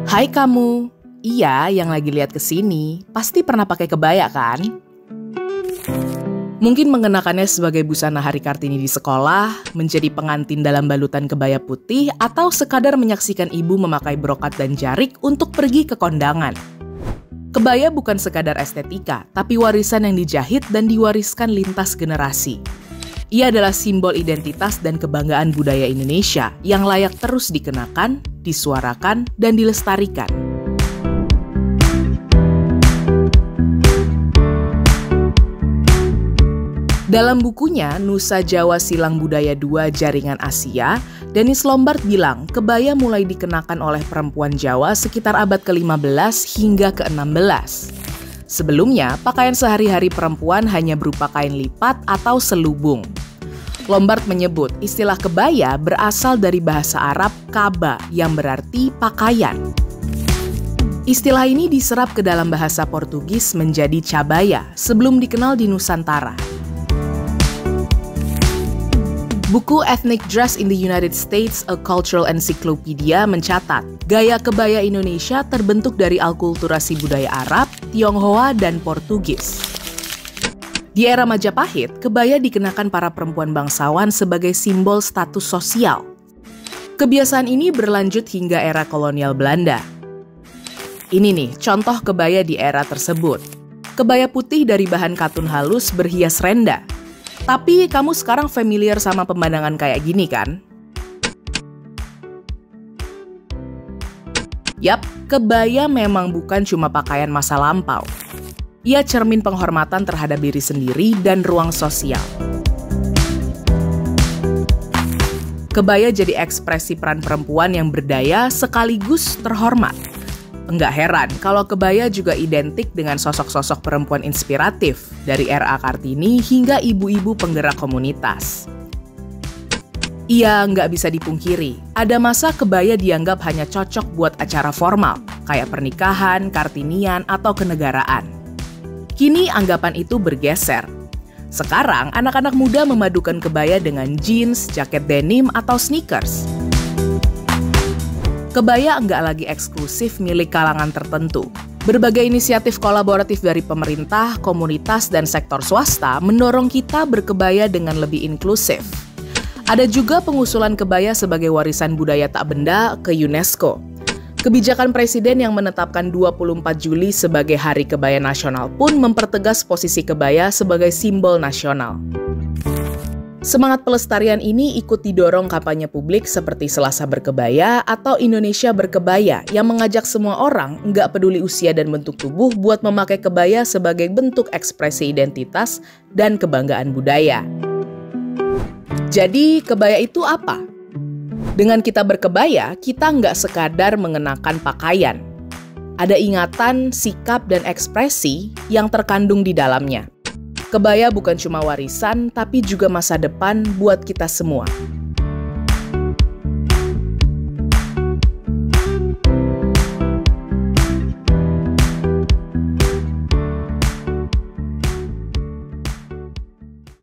Hai kamu, iya yang lagi lihat ke sini, pasti pernah pakai kebaya kan? Mungkin mengenakannya sebagai busana Hari Kartini di sekolah, menjadi pengantin dalam balutan kebaya putih, atau sekadar menyaksikan ibu memakai brokat dan jarik untuk pergi ke kondangan. Kebaya bukan sekadar estetika, tapi warisan yang dijahit dan diwariskan lintas generasi. Ia adalah simbol identitas dan kebanggaan budaya Indonesia yang layak terus dikenakan, disuarakan, dan dilestarikan. Dalam bukunya Nusa Jawa Silang Budaya II Jaringan Asia, Dennis Lombard bilang kebaya mulai dikenakan oleh perempuan Jawa sekitar abad ke-15 hingga ke-16. Sebelumnya, pakaian sehari-hari perempuan hanya berupa kain lipat atau selubung. Lombard menyebut istilah kebaya berasal dari bahasa Arab kaba yang berarti pakaian. Istilah ini diserap ke dalam bahasa Portugis menjadi cabaya sebelum dikenal di Nusantara. Buku Ethnic Dress in the United States, A Cultural Encyclopedia mencatat, gaya kebaya Indonesia terbentuk dari alkulturasi budaya Arab, Tionghoa, dan Portugis. Di era Majapahit, kebaya dikenakan para perempuan bangsawan sebagai simbol status sosial. Kebiasaan ini berlanjut hingga era kolonial Belanda. Ini nih, contoh kebaya di era tersebut. Kebaya putih dari bahan katun halus berhias renda. Tapi kamu sekarang familiar sama pemandangan kayak gini kan? Yap, kebaya memang bukan cuma pakaian masa lampau. Ia cermin penghormatan terhadap diri sendiri dan ruang sosial. Kebaya jadi ekspresi peran perempuan yang berdaya sekaligus terhormat. Enggak heran kalau kebaya juga identik dengan sosok-sosok perempuan inspiratif dari R.A. Kartini hingga ibu-ibu penggerak komunitas. Iya, nggak bisa dipungkiri, ada masa kebaya dianggap hanya cocok buat acara formal, kayak pernikahan, kartinian, atau kenegaraan. Kini anggapan itu bergeser. Sekarang, anak-anak muda memadukan kebaya dengan jeans, jaket denim, atau sneakers. Kebaya enggak lagi eksklusif milik kalangan tertentu. Berbagai inisiatif kolaboratif dari pemerintah, komunitas, dan sektor swasta mendorong kita berkebaya dengan lebih inklusif. Ada juga pengusulan kebaya sebagai warisan budaya tak benda ke UNESCO. Kebijakan Presiden yang menetapkan 24 Juli sebagai Hari Kebaya Nasional pun mempertegas posisi kebaya sebagai simbol nasional. Semangat pelestarian ini ikut didorong kampanye publik seperti Selasa Berkebaya atau Indonesia Berkebaya yang mengajak semua orang, nggak peduli usia dan bentuk tubuh, buat memakai kebaya sebagai bentuk ekspresi identitas dan kebanggaan budaya. Jadi, kebaya itu apa? Dengan kita berkebaya, kita nggak sekadar mengenakan pakaian. Ada ingatan, sikap, dan ekspresi yang terkandung di dalamnya. Kebaya bukan cuma warisan, tapi juga masa depan buat kita semua.